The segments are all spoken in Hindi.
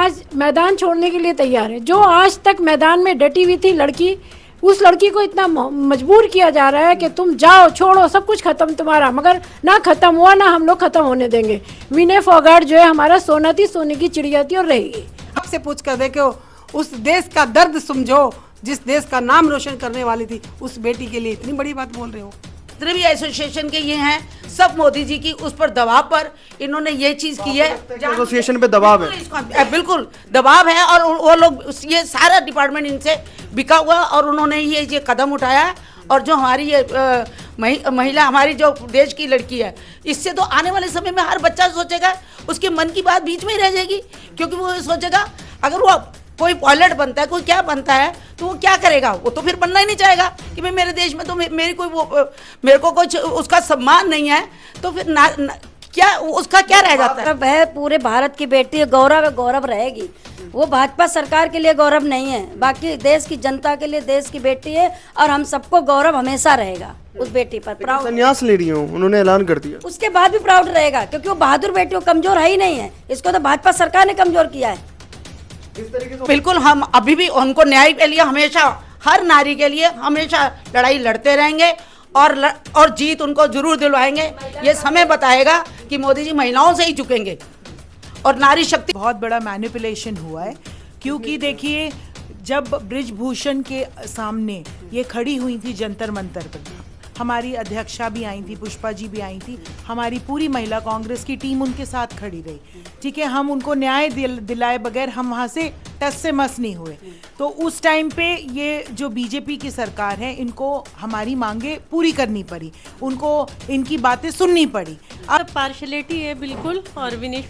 आज मैदान छोड़ने के लिए तैयार है। जो आज तक मैदान में डटी हुई थी लड़की, उस लड़की को इतना मजबूर किया जा रहा है कि तुम जाओ, छोड़ो, सब कुछ खत्म तुम्हारा, मगर ना खत्म हुआ, ना हम लोग खत्म होने देंगे। विनय फोगाट जो है हमारा सोना थी, सोने की चिड़िया थी और रहेगी। आपसे पूछ कर देखो, उस देश का दर्द समझो जिस देश का नाम रोशन करने वाली थी, उस बेटी के लिए इतनी बड़ी बात बोल रहे हो। जितने भी एसोसिएशन के ये हैं, सब मोदी जी की उस पर दबाव पर इन्होंने ये चीज की है। एसोसिएशन पे दबाव है, बिल्कुल दबाव है, और वो लोग ये सारा डिपार्टमेंट इनसे बिका हुआ, और उन्होंने ये कदम उठाया है। और जो हमारी ये महिला, हमारी जो देश की लड़की है, इससे तो आने वाले समय में हर बच्चा सोचेगा, उसके मन की बात बीच में ही रह जाएगी, क्योंकि वो सोचेगा अगर वो कोई पायलट बनता है, कोई क्या बनता है, तो वो क्या करेगा, वो तो फिर बनना ही नहीं चाहेगा कि मैं मेरे देश में तो मेरी कोई मेरे को कुछ उसका सम्मान नहीं है, तो फिर क्या उसका क्या रह जाता है। वह पूरे भारत की बेटी है, गौरव है, गौरव रहेगी। वो भाजपा सरकार के लिए गौरव नहीं है, बाकी देश की जनता के लिए देश की बेटी है, और हम सबको गौरव हमेशा रहेगा उस बेटी पर। प्राउड संन्यास ले रही हूँ, उन्होंने ऐलान कर दिया, उसके बाद भी प्राउड रहेगा, क्योंकि वो बहादुर बेटी, वो कमजोर है ही नहीं है। इसको तो भाजपा सरकार ने कमजोर किया है। बिल्कुल, हम अभी भी उनको न्याय के लिए हमेशा, हर नारी के लिए हमेशा लड़ाई लड़ते रहेंगे, और जीत उनको जरूर दिलवाएंगे। ये समय बताएगा कि मोदी जी महिलाओं से ही झुकेंगे, और नारी शक्ति। बहुत बड़ा मैनिपुलेशन हुआ है, क्योंकि देखिए जब बृजभूषण के सामने ये खड़ी हुई थी जंतर मंतर पर, हमारी अध्यक्षा भी आई थी, पुष्पा जी भी आई थी, हमारी पूरी महिला कांग्रेस की टीम उनके साथ खड़ी रही। ठीक है, हम उनको न्याय दिलाए बगैर हम वहाँ से टस से मस नहीं हुए। तो उस टाइम पे ये जो बीजेपी की सरकार है, इनको हमारी मांगे पूरी करनी पड़ी, उनको इनकी बातें सुननी पड़ी। अब पार्शलिटी है बिल्कुल, और विनेश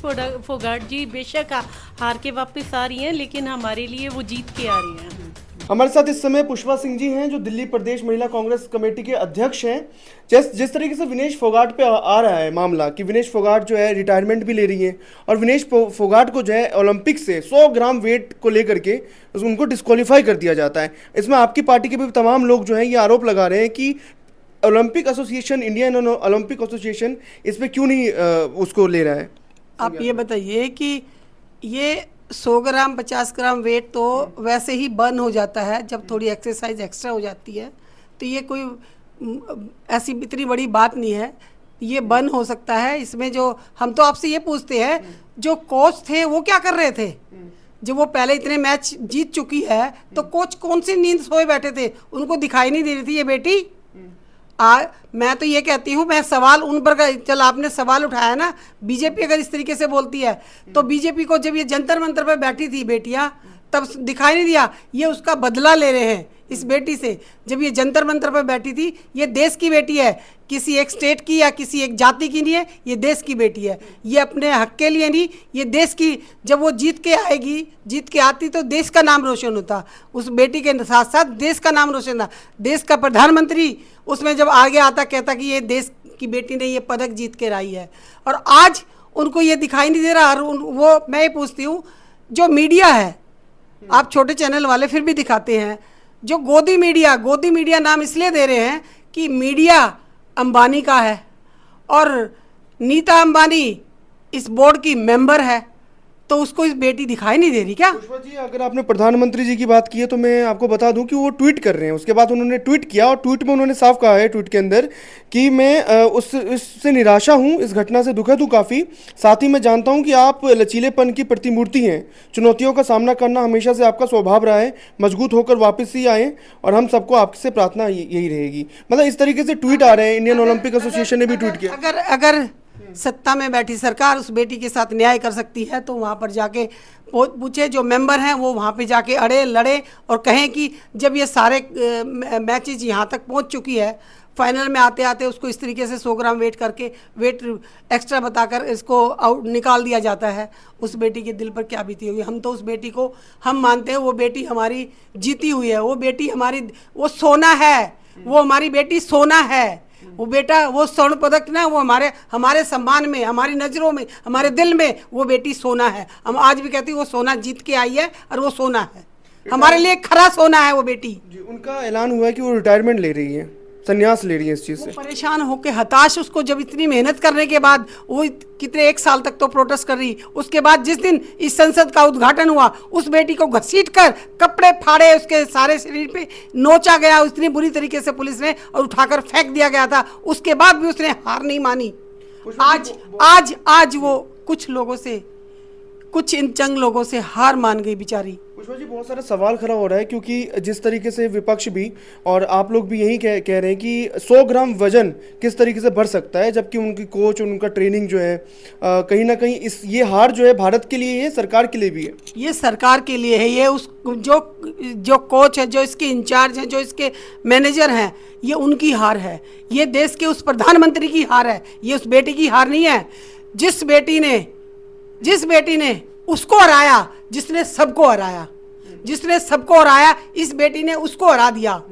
फोगाट जी बेशक हार के वापस आ रही हैं, लेकिन हमारे लिए वो जीत के आ रही हैं। हमारे साथ इस समय पुष्पा सिंह जी हैं, जो दिल्ली प्रदेश महिला कांग्रेस कमेटी के अध्यक्ष हैं। जिस तरीके से विनेश फोगाट पे आ रहा है मामला कि विनेश फोगाट जो है रिटायरमेंट भी ले रही हैं, और विनेश फोगाट को जो है ओलंपिक से 100 ग्राम वेट को लेकर के उनको डिस्क्वालीफाई कर दिया जाता है। इसमें आपकी पार्टी के भी तमाम लोग जो हैं ये आरोप लगा रहे हैं कि Olympic association, Indian Olympic association इस पर क्यों नहीं उसको ले रहा है। आप ये बताइए कि ये 100 ग्राम 50 ग्राम वेट तो वैसे ही बर्न हो जाता है जब थोड़ी एक्सरसाइज एक्स्ट्रा हो जाती है, तो ये कोई ऐसी इतनी बड़ी बात नहीं है, ये बर्न हो सकता है। इसमें जो हम तो आपसे ये पूछते हैं, जो कोच थे वो क्या कर रहे थे? जब वो पहले इतने मैच जीत चुकी है, तो कोच कौन सी नींद सोए बैठे थे? उनको दिखाई नहीं दे रही थी ये बेटी? मैं तो ये कहती हूँ, मैं सवाल उन पर, चल आपने सवाल उठाया ना, बीजेपी अगर इस तरीके से बोलती है, तो बीजेपी को जब ये जंतर मंतर पर बैठी थी बेटियाँ, तब दिखाई नहीं दिया? ये उसका बदला ले रहे हैं इस बेटी से। जब ये जंतर मंतर पर बैठी थी, ये देश की बेटी है, किसी एक स्टेट की या किसी एक जाति की नहीं है, ये देश की बेटी है। ये अपने हक के लिए नहीं, ये देश की, जब वो जीत के आएगी, जीत के आती तो देश का नाम रोशन होता। उस बेटी के साथ साथ देश का नाम रोशन था। देश का प्रधानमंत्री उसमें जब आगे आता, कहता कि ये देश की बेटी ने ये पदक जीत के लाई है, और आज उनको ये दिखाई नहीं दे रहा। वो मैं ये पूछती हूँ, जो मीडिया है, आप छोटे चैनल वाले फिर भी दिखाते हैं, जो गोदी मीडिया नाम इसलिए दे रहे हैं कि मीडिया अंबानी का है, और नीता अंबानी इस बोर्ड की मेंबर है, तो उसको इस बेटी दिखाई नहीं दे रही क्या? पुष्पा जी, अगर आपने प्रधानमंत्री जी की बात की है, तो मैं आपको बता दूं कि वो ट्वीट कर रहे हैं। उसके बाद उन्होंने ट्वीट किया, और ट्वीट में उन्होंने साफ कहा है, ट्वीट के अंदर, कि मैं उससे निराशा हूं, इस घटना से दुखद हूं काफ़ी। साथ ही मैं जानता हूं कि आप लचीलेपन की प्रतिमूर्ति हैं, चुनौतियों का सामना करना हमेशा से आपका स्वभाव रहा है, मजबूत होकर वापस ही आए, और हम सबको आपसे प्रार्थना यही रहेगी। मतलब इस तरीके से ट्वीट आ रहे हैं। इंडियन ओलंपिक एसोसिएशन ने भी ट्वीट किया। अगर सत्ता में बैठी सरकार उस बेटी के साथ न्याय कर सकती है, तो वहाँ पर जाके पूछे, जो मेंबर हैं वो वहाँ पे जाके अड़े लड़े और कहें कि जब ये सारे मैचेज यहाँ तक पहुँच चुकी है, फाइनल में आते आते उसको इस तरीके से 100 ग्राम वेट करके, वेट एक्स्ट्रा बताकर इसको आउट निकाल दिया जाता है, उस बेटी के दिल पर क्या बीती होगी। हम तो उस बेटी को, हम मानते हैं वो बेटी हमारी जीती हुई है, वो बेटी हमारी, वो सोना है, वो हमारी बेटी सोना है। वो बेटा, वो स्वर्ण पदक ना, वो हमारे सम्मान में, हमारी नज़रों में, हमारे दिल में वो बेटी सोना है। हम आज भी कहते हैं वो सोना जीत के आई है, और वो सोना है, हमारे लिए खरा सोना है वो बेटी। उनका ऐलान हुआ है कि वो रिटायरमेंट ले रही है। संन्यास ले रही हैं इस चीज़ से। परेशान होके हताश, उसको जब इतनी मेहनत करने के बाद वो कितने 1 साल तक तो प्रोटेस्ट कर रही, उसके बाद जिस दिन इस संसद का उद्घाटन हुआ उस बेटी को घसीट कर कपड़े फाड़े, उसके सारे शरीर पे नोचा गया इतनी बुरी तरीके से पुलिस ने और उठाकर फेंक दिया गया था। उसके बाद भी उसने हार नहीं मानी। आज वो कुछ लोगों से, कुछ इन चंग लोगों से हार मान गई बेचारी। पुष्पा जी, बहुत सारा सवाल खड़ा हो रहा है क्योंकि जिस तरीके से विपक्ष भी और आप लोग भी यही कह रहे हैं कि 100 ग्राम वजन किस तरीके से बढ़ सकता है, जबकि उनकी कोच और उनका ट्रेनिंग जो है कहीं ना कहीं ये हार जो है भारत के लिए है, सरकार के लिए भी है। ये सरकार के लिए है, ये उस जो कोच है, जो इसके इंचार्ज हैं, जो इसके मैनेजर हैं, ये उनकी हार है। ये देश के उस प्रधानमंत्री की हार है, ये उस बेटी की हार नहीं है। जिस बेटी ने उसको हराया, जिसने सबको हराया, इस बेटी ने उसको हरा दिया।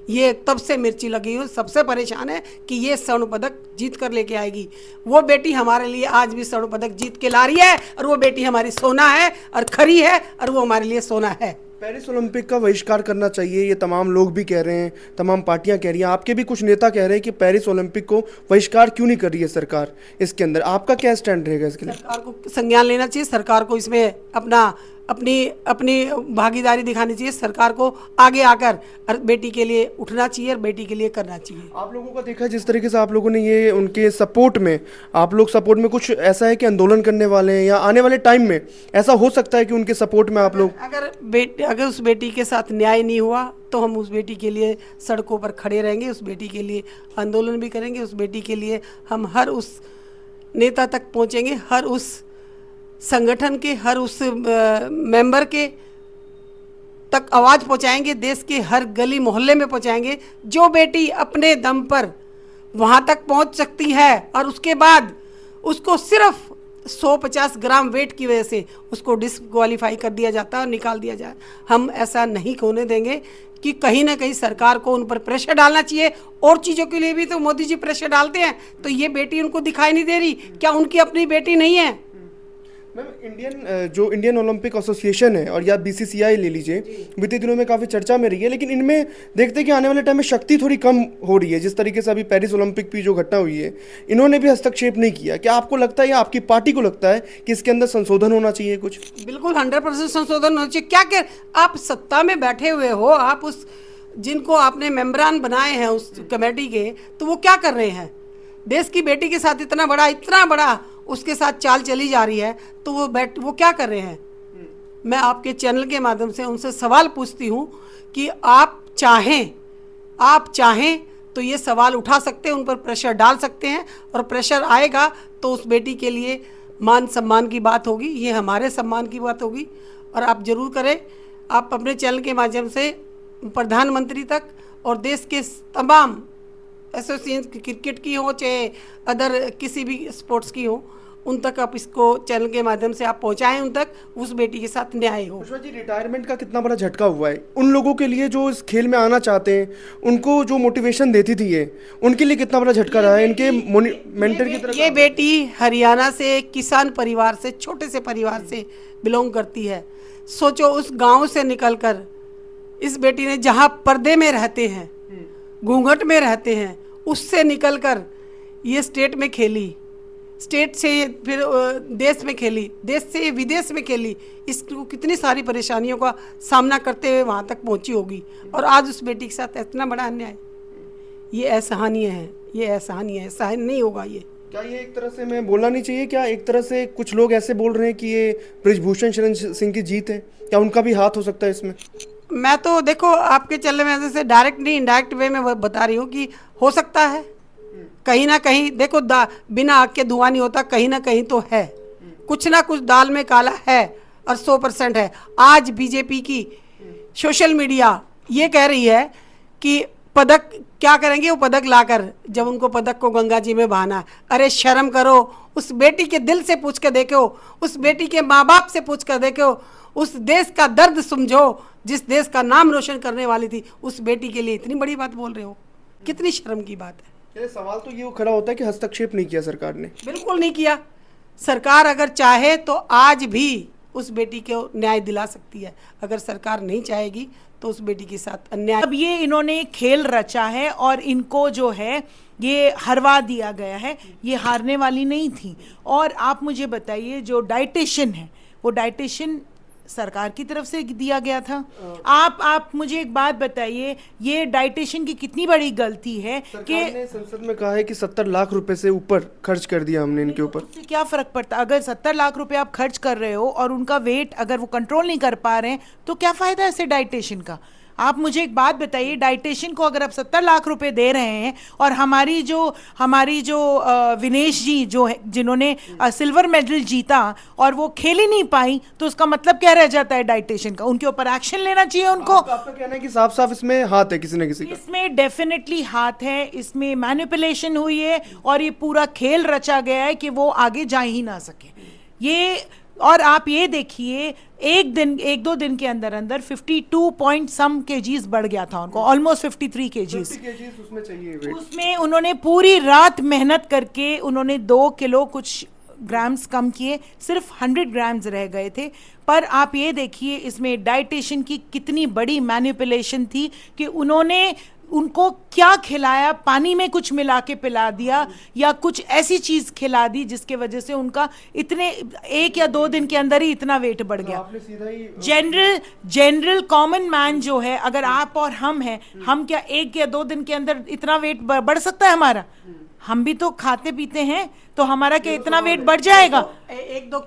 ये तब से मिर्ची लगी हुई, सबसे परेशान है कि ये स्वर्ण पदक जीत कर लेके आएगी। वो बेटी हमारे लिए आज भी स्वर्ण पदक जीत के ला रही है और वो बेटी हमारी सोना है और खरी है और वो हमारे लिए सोना है। पेरिस ओलंपिक का बहिष्कार करना चाहिए, ये तमाम लोग भी कह रहे हैं, तमाम पार्टियां कह रही हैं, आपके भी कुछ नेता कह रहे हैं कि पेरिस ओलंपिक को बहिष्कार क्यों नहीं कर रही है सरकार। इसके अंदर आपका क्या स्टैंड रहेगा इसके लिए? सरकार को संज्ञान लेना चाहिए, सरकार को इसमें अपनी भागीदारी दिखानी चाहिए, सरकार को आगे आकर बेटी के लिए उठना चाहिए और बेटी के लिए करना चाहिए। आप लोगों का देखा जिस तरीके से आप लोगों ने ये उनके सपोर्ट में, आप लोग सपोर्ट में कुछ ऐसा है कि आंदोलन करने वाले हैं या आने वाले टाइम में ऐसा हो सकता है कि उनके सपोर्ट में आप लोग अगर उस बेटी के साथ न्याय नहीं हुआ तो हम उस बेटी के लिए सड़कों पर खड़े रहेंगे, उस बेटी के लिए आंदोलन भी करेंगे, उस बेटी के लिए हम हर उस नेता तक पहुंचेंगे, हर उस संगठन के, हर उस मेंबर के तक आवाज़ पहुंचाएंगे, देश के हर गली मोहल्ले में पहुंचाएंगे। जो बेटी अपने दम पर वहां तक पहुंच सकती है और उसके बाद उसको सिर्फ 150 ग्राम वेट की वजह से उसको डिस्क्वालीफाई कर दिया जाता है और निकाल दिया जाए, हम ऐसा नहीं होने देंगे। कि कहीं ना कहीं सरकार को उन पर प्रेशर डालना चाहिए। और चीज़ों के लिए भी तो मोदी जी प्रेशर डालते हैं, तो ये बेटी उनको दिखाई नहीं दे रही, क्या उनकी अपनी बेटी नहीं है? मैम, इंडियन ओलंपिक एसोसिएशन है और या बीसीसीआई ले लीजिए, बीते दिनों में काफ़ी चर्चा में रही है, लेकिन इनमें देखते हैं कि आने वाले टाइम में शक्ति थोड़ी कम हो रही है। जिस तरीके से अभी पेरिस ओलंपिक की जो घटना हुई है, इन्होंने भी हस्तक्षेप नहीं किया। क्या आपको लगता है या आपकी पार्टी को लगता है कि इसके अंदर संशोधन होना चाहिए? कुछ बिल्कुल 100% संशोधन होना चाहिए। क्या क्या आप सत्ता में बैठे हुए हो, आप उस जिनको आपने मेंबरान बनाए हैं उस कमेटी के, तो वो क्या कर रहे हैं? देश की बेटी के साथ इतना बड़ा उसके साथ चाल चली जा रही है, तो वो क्या कर रहे हैं? मैं आपके चैनल के माध्यम से उनसे सवाल पूछती हूँ कि आप चाहें तो ये सवाल उठा सकते हैं, उन पर प्रेशर डाल सकते हैं, और प्रेशर आएगा तो उस बेटी के लिए मान सम्मान की बात होगी, ये हमारे सम्मान की बात होगी। और आप जरूर करें, आप अपने चैनल के माध्यम से प्रधानमंत्री तक और देश के तमाम एसोसिएशन, क्रिकेट की हो चाहे अदर किसी भी स्पोर्ट्स की हो, उन तक आप इसको चैनल के माध्यम से आप पहुंचाएं, उन तक उस बेटी के साथ न्याय हो। पुष्पा जी, रिटायरमेंट का कितना बड़ा झटका हुआ है उन लोगों के लिए जो इस खेल में आना चाहते हैं, उनको जो मोटिवेशन देती थी ये, उनके लिए कितना बड़ा झटका रहा है इनके मेंटर की तरह? ये बेटी हरियाणा से किसान परिवार से, छोटे से परिवार से बिलोंग करती है। सोचो, उस गाँव से निकलकर इस बेटी ने जहाँ पर्दे में रहते हैं, घूंघट में रहते हैं, उससे निकलकर ये स्टेट में खेली, स्टेट से फिर देश में खेली, देश से विदेश में खेली। इसको कितनी सारी परेशानियों का सामना करते हुए वहाँ तक पहुँची होगी, और आज उस बेटी के साथ इतना बड़ा अन्याय, ये असहनीय है, ये असहनीय है, सहन नहीं होगा ये। क्या ये एक तरह से मैं बोलना नहीं चाहिए, क्या एक तरह से कुछ लोग ऐसे बोल रहे हैं कि ये बृजभूषण शरण सिंह की जीत है? क्या उनका भी हाथ हो सकता है इसमें? मैं तो देखो आपके चलने में से डायरेक्ट नहीं, इनडायरेक्ट वे में बता रही हूँ कि हो सकता है कहीं ना कहीं। देखो, बिना आग के धुआं नहीं होता, कहीं ना कहीं तो है, कुछ ना कुछ दाल में काला है और 100% है। आज बीजेपी की सोशल मीडिया ये कह रही है कि पदक क्या करेंगे, वो पदक लाकर जब उनको पदक को गंगा जी में बहाना। अरे शर्म करो, उस बेटी के दिल से पूछ कर देखो, उस बेटी के माँ बाप से पूछ कर देखो, उस देश का दर्द समझो, जिस देश का नाम रोशन करने वाली थी, उस बेटी के लिए इतनी बड़ी बात बोल रहे हो, कितनी शर्म की बात है। सवाल तो ये खड़ा होता है कि हस्तक्षेप नहीं किया सरकार ने। बिल्कुल नहीं किया। सरकार अगर चाहे तो आज भी उस बेटी को न्याय दिला सकती है। अगर सरकार नहीं चाहेगी तो उस बेटी के साथ अन्याय। अब ये इन्होंने खेल रचा है और इनको जो है ये हरवा दिया गया है, ये हारने वाली नहीं थी। और आप मुझे बताइए, जो डाइटिशियन है वो डाइटिशियन सरकार की तरफ से दिया गया था। आप मुझे एक बात बताइए, ये डाइटिशियन की कितनी बड़ी गलती है कि सरकार ने संसद में कहा है कि 70 लाख रुपए से ऊपर खर्च कर दिया हमने इनके ऊपर। उससे क्या फर्क पड़ता? अगर 70 लाख रुपए आप खर्च कर रहे हो और उनका वेट अगर वो कंट्रोल नहीं कर पा रहे हैं तो क्या फायदा ऐसे डाइटिशियन का? आप मुझे एक बात बताइए, डाइटिशियन को अगर आप 70 लाख रुपए दे रहे हैं और हमारी जो विनेश जी जो है, जिन्होंने सिल्वर मेडल जीता और वो खेल ही नहीं पाई, तो उसका मतलब क्या रह जाता है डाइटिशियन का? उनके ऊपर एक्शन लेना चाहिए उनको। आपका कहना है कि साफ साफ इसमें हाथ है किसी न किसी का। इसमें डेफिनेटली हाथ है, इसमें मैनिपुलेशन हुई है और ये पूरा खेल रचा गया है कि वो आगे जा ही ना सके। ये और आप ये देखिए, एक दो दिन के अंदर 52 पॉइंट सम केजीज बढ़ गया था उनको, ऑलमोस्ट 53 केजीज। उसमें चाहिए वेट। उसमें उन्होंने पूरी रात मेहनत करके उन्होंने 2 किलो कुछ ग्राम्स कम किए, सिर्फ 100 ग्राम्स रह गए थे। पर आप ये देखिए इसमें डाइटिशियन की कितनी बड़ी मैनिपुलेशन थी कि उन्होंने उनको क्या खिलाया, पानी में कुछ मिला के पिला दिया या कुछ ऐसी चीज खिला दी जिसके वजह से उनका इतने 1 या 2 दिन के अंदर ही इतना वेट बढ़ गया। आपने सीधा ही जनरल कॉमन मैन जो है, अगर आप और हम हैं, हम क्या 1 या 2 दिन के अंदर इतना वेट बढ़ सकता है हमारा? हम भी तो खाते पीते हैं, तो हमारा क्या इतना वेट बढ़ जाएगा? 1-2